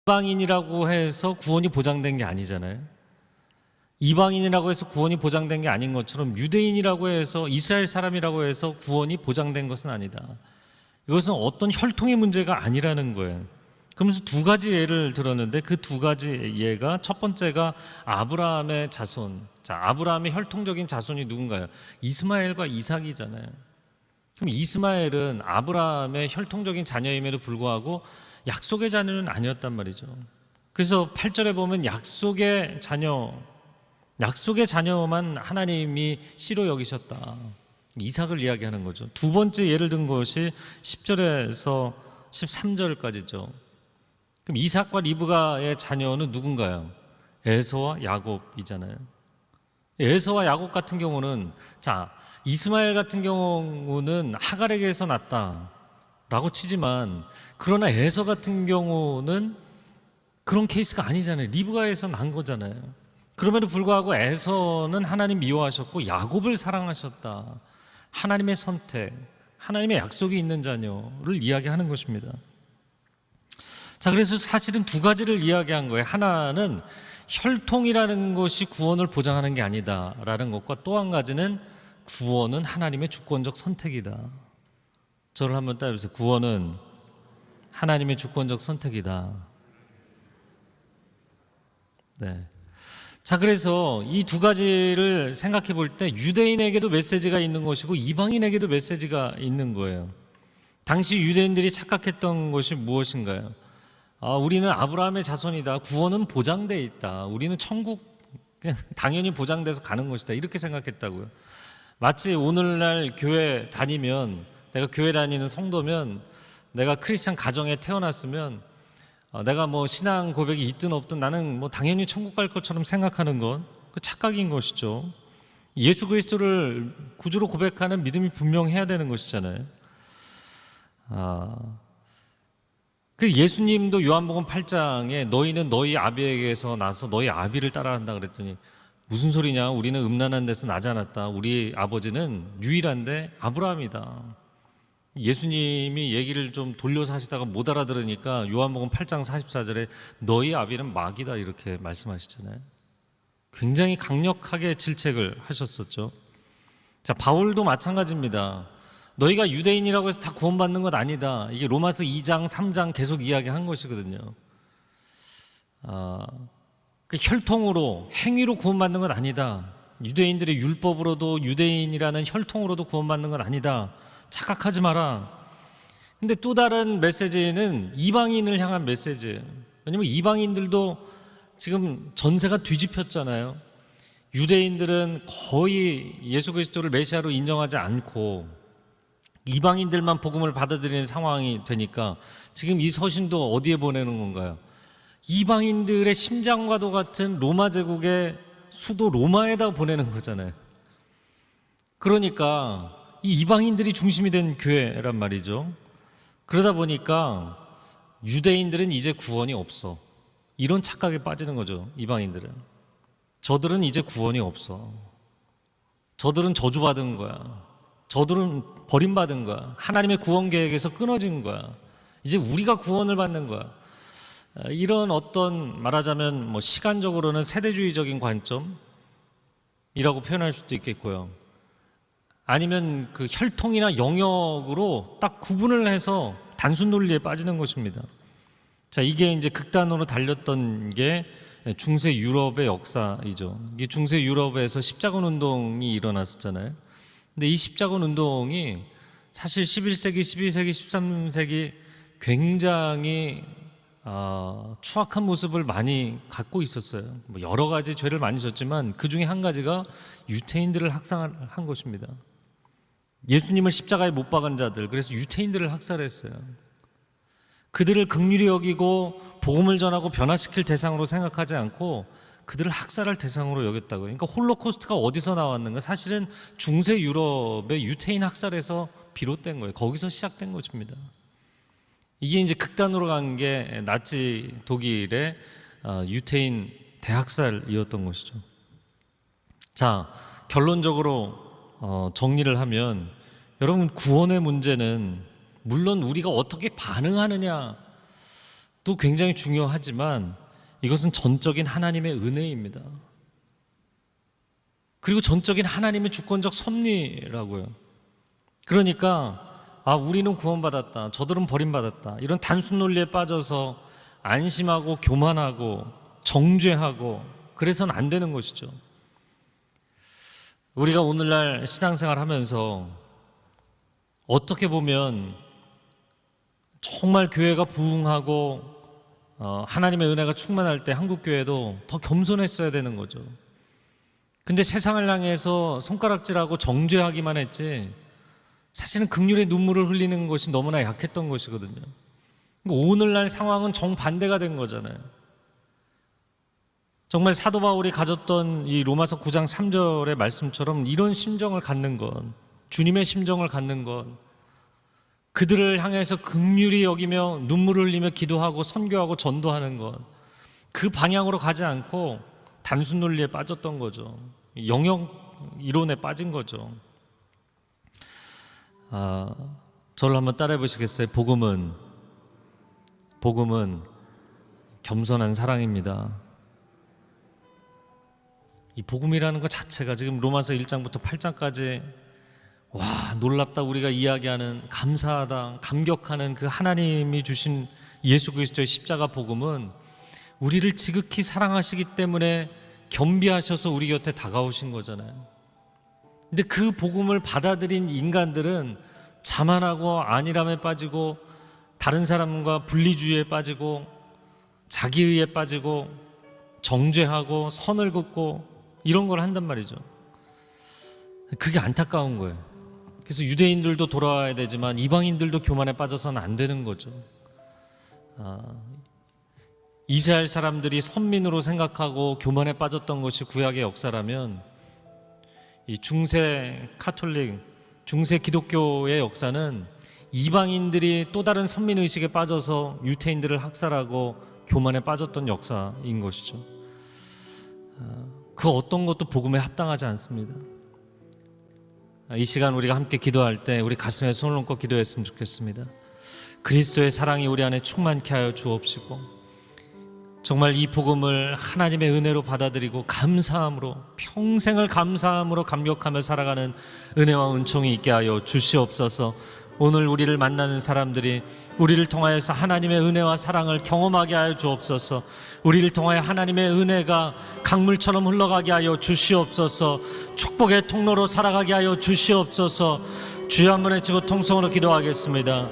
이방인이라고 해서 구원이 보장된 게 아니잖아요. 이방인이라고 해서 구원이 보장된 게 아닌 것처럼 유대인이라고 해서 이스라엘 사람이라고 해서 구원이 보장된 것은 아니다. 이것은 어떤 혈통의 문제가 아니라는 거예요. 그러면서 두 가지 예를 들었는데 그 두 가지 예가, 첫 번째가 아브라함의 자손. 자, 아브라함의 혈통적인 자손이 누군가요? 이스마엘과 이삭이잖아요. 그럼 이스마엘은 아브라함의 혈통적인 자녀임에도 불구하고 약속의 자녀는 아니었단 말이죠. 그래서 8절에 보면 약속의 자녀만 하나님이 씨로 여기셨다. 이삭을 이야기하는 거죠. 두 번째 예를 든 것이 10절에서 13절까지죠. 그럼 이삭과 리브가의 자녀는 누군가요? 에서와 야곱이잖아요. 에서와 야곱 같은 경우는, 자, 이스마엘 같은 경우는 하갈에게서 났다라고 치지만, 그러나 에서 같은 경우는 그런 케이스가 아니잖아요. 리브가에서 난 거잖아요. 그럼에도 불구하고 에서는 하나님 미워하셨고 야곱을 사랑하셨다. 하나님의 선택, 하나님의 약속이 있는 자녀를 이야기하는 것입니다. 자, 그래서 사실은 두 가지를 이야기한 거예요. 하나는 혈통이라는 것이 구원을 보장하는 게 아니다라는 것과, 또 한 가지는 구원은 하나님의 주권적 선택이다. 저를 한번 따라해보세요. 구원은 하나님의 주권적 선택이다. 네. 자, 그래서 이 두 가지를 생각해 볼 때 유대인에게도 메시지가 있는 것이고 이방인에게도 메시지가 있는 거예요. 당시 유대인들이 착각했던 것이 무엇인가요? 우리는 아브라함의 자손이다. 구원은 보장돼 있다. 우리는 천국 그냥 당연히 보장돼서 가는 것이다. 이렇게 생각했다고요. 마치 오늘날 교회 다니면, 내가 교회 다니는 성도면, 내가 크리스찬 가정에 태어났으면 내가 뭐 신앙 고백이 있든 없든 나는 뭐 당연히 천국 갈 것처럼 생각하는 건 그 착각인 것이죠. 예수 그리스도를 구주로 고백하는 믿음이 분명해야 되는 것이잖아요. 그 예수님도 요한복음 8장에 너희는 너희 아비에게서 나서 너희 아비를 따라한다 그랬더니 무슨 소리냐, 우리는 음란한 데서 나지 않았다. 우리 아버지는 유일한데 아브라함이다. 예수님이 얘기를 좀 돌려서 하시다가 못 알아들으니까 요한복음 8장 44절에 너희 아비는 마귀다 이렇게 말씀하시잖아요. 굉장히 강력하게 질책을 하셨었죠. 자, 바울도 마찬가지입니다. 너희가 유대인이라고 해서 다 구원받는 것 아니다. 이게 로마서 2장 3장 계속 이야기한 것이거든요. 그 혈통으로, 행위로 구원받는 건 아니다. 유대인들의 율법으로도, 유대인이라는 혈통으로도 구원받는 건 아니다. 착각하지 마라. 근데 또 다른 메시지는 이방인을 향한 메시지예요. 왜냐면 이방인들도 지금 전세가 뒤집혔잖아요. 유대인들은 거의 예수 그리스도를 메시아로 인정하지 않고 이방인들만 복음을 받아들이는 상황이 되니까 지금 이 서신도 어디에 보내는 건가요? 이방인들의 심장과도 같은 로마 제국의 수도 로마에다 보내는 거잖아요. 그러니까 이 이방인들이 중심이 된 교회란 말이죠. 그러다 보니까 유대인들은 이제 구원이 없어. 이런 착각에 빠지는 거죠. 이방인들은. 저들은 이제 구원이 없어. 저들은 저주받은 거야. 저들은 버림받은 거야. 하나님의 구원 계획에서 끊어진 거야. 이제 우리가 구원을 받는 거야. 이런 어떤, 말하자면 뭐 시간적으로는 세대주의적인 관점이라고 표현할 수도 있겠고요. 아니면 그 혈통이나 영역으로 딱 구분을 해서 단순 논리에 빠지는 것입니다. 자, 이게 이제 극단으로 달렸던 게 중세 유럽의 역사이죠. 이게 중세 유럽에서 십자군 운동이 일어났었잖아요. 근데 이 십자군 운동이 사실 11세기, 12세기, 13세기 굉장히 추악한 모습을 많이 갖고 있었어요. 뭐 여러 가지 죄를 많이 졌지만 그 중에 한 가지가 유태인들을 학살한 것입니다. 예수님을 십자가에 못 박은 자들, 그래서 유태인들을 학살했어요. 그들을 긍휼히 여기고 복음을 전하고 변화시킬 대상으로 생각하지 않고 그들을 학살할 대상으로 여겼다고요. 그러니까 홀로코스트가 어디서 나왔는가? 사실은 중세 유럽의 유태인 학살에서 비롯된 거예요. 거기서 시작된 것입니다. 이게 이제 극단으로 간 게 나치 독일의 유태인 대학살이었던 것이죠. 자, 결론적으로 정리를 하면, 여러분, 구원의 문제는 물론 우리가 어떻게 반응하느냐도 굉장히 중요하지만 이것은 전적인 하나님의 은혜입니다. 그리고 전적인 하나님의 주권적 섭리라고요. 그러니까 우리는 구원받았다, 저들은 버림받았다, 이런 단순 논리에 빠져서 안심하고 교만하고 정죄하고 그래서는 안 되는 것이죠. 우리가 오늘날 신앙생활 하면서 어떻게 보면 정말 교회가 부흥하고 하나님의 은혜가 충만할 때 한국교회도 더 겸손했어야 되는 거죠. 근데 세상을 향해서 손가락질하고 정죄하기만 했지 사실은 긍휼의 눈물을 흘리는 것이 너무나 약했던 것이거든요. 오늘날 상황은 정반대가 된 거잖아요. 정말 사도 바울이 가졌던 이 로마서 9장 3절의 말씀처럼 이런 심정을 갖는 것, 주님의 심정을 갖는 것, 그들을 향해서 긍휼히 여기며 눈물을 흘리며 기도하고 선교하고 전도하는 것, 그 방향으로 가지 않고 단순 논리에 빠졌던 거죠. 영역 이론에 빠진 거죠. 저를 한번 따라해 보시겠어요? 복음은 겸손한 사랑입니다. 이 복음이라는 것 자체가 지금 로마서 1장부터 8장까지 놀랍다, 우리가 이야기하는 감사하다, 감격하는 그 하나님이 주신 예수 그리스도의 십자가 복음은 우리를 지극히 사랑하시기 때문에 겸비하셔서 우리 곁에 다가오신 거잖아요. 근데 그 복음을 받아들인 인간들은 자만하고 안일함에 빠지고 다른 사람과 분리주의에 빠지고 자기의에 빠지고 정죄하고 선을 긋고 이런 걸 한단 말이죠. 그게 안타까운 거예요. 그래서 유대인들도 돌아와야 되지만 이방인들도 교만에 빠져서는 안 되는 거죠. 이스라엘 사람들이 선민으로 생각하고 교만에 빠졌던 것이 구약의 역사라면 이 중세 카톨릭, 중세 기독교의 역사는 이방인들이 또 다른 선민의식에 빠져서 유태인들을 학살하고 교만에 빠졌던 역사인 것이죠. 그 어떤 것도 복음에 합당하지 않습니다. 이 시간 우리가 함께 기도할 때 우리 가슴에 손을 얹고 기도했으면 좋겠습니다. 그리스도의 사랑이 우리 안에 충만케 하여 주옵시고 정말 이 복음을 하나님의 은혜로 받아들이고 감사함으로, 평생을 감사함으로 감격하며 살아가는 은혜와 은총이 있게 하여 주시옵소서. 오늘 우리를 만나는 사람들이 우리를 통하여서 하나님의 은혜와 사랑을 경험하게 하여 주옵소서. 우리를 통하여 하나님의 은혜가 강물처럼 흘러가게 하여 주시옵소서. 축복의 통로로 살아가게 하여 주시옵소서. 주여 한번 외치고 통성으로 기도하겠습니다.